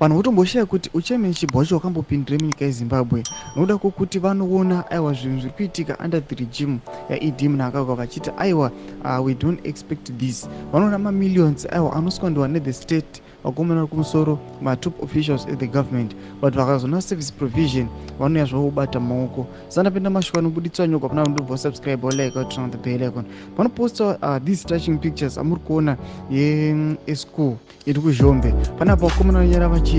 vanhu votomboshaya kuti uchairmanship hwacho wakambopindire munyika yezimbabwe nokuda kwokuti vanoona aiwa zvinhu zviri kuitika under the regime yaED Mnangagwa vachiti aiwa we don't expect this. Vanoona mamillions aiwa anoswandiwa nethe state vakomana vari kumusoro matop officials at the government, but vakazoona service provision vanouya zvavo vobata maoko. Sandapinda mashoko anobuditswa nyoka pana vanobva subscribe like turn on the bell icon. Vanoposta these touching pictures amuri kuona yeschool iri kuZhombe. Panapa vakomana vanyara vachiti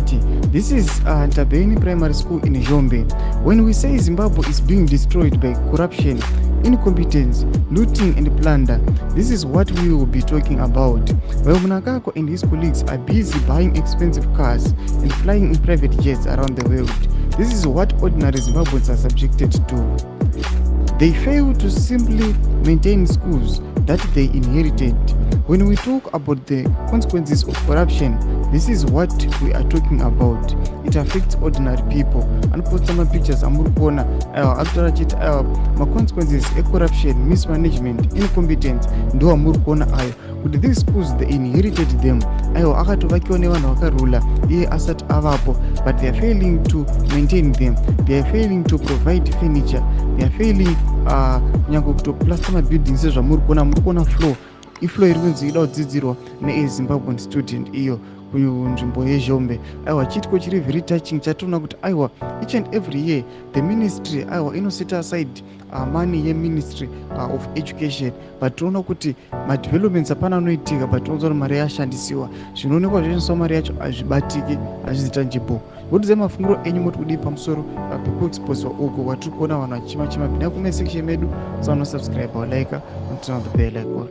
this is Ntabeni primary school in Zhombe. When we say Zimbabwe is being destroyed by corruption, incompetence, looting and plunder, this is what we will be talking about. While Mnangagwa and his colleagues are busy buying expensive cars and flying in private jets around the world, this is what ordinary Zimbabweans are subjected to. They fail to simply maintain schools that they inherited. When we talk about the consequences of corruption, this is what we are talking about. It affects ordinary people. And post some pictures amuri kuona after achiti ma consequences e corruption, mismanagement, incompetence ndo amuri kuona ayo kuti these schools they inherited them. Ayo akatovakiwa nevanhu vakarula iye asati avapo, but they are failing to maintain them. They are failing to provide furniture. They are failing nyange kutoplaster mabuildings sezvamuri kuona floor iflow iri kunzi ida kudzidzirwa neZimbabwean student iyo kunzvimbo yeZhombe. Aiwa chitiko chiri very touching chatoona kuti aiwa each and every year the ministry aiwa inoset aside money yeministry of education, but toona kuti madevelopments apana anoitika, but tonoza kuti mari yashandisiwa, zvinoonekwa zvoshandiswa mari yacho hazvibatiki, hazvizi tangible. Votidzai mafungiro enyu moti kudii pamusoro pekuexposwa uku kwatiri kuona vanhu vachima pinda kume section medu, saona subscribe like and turn on the bell icon.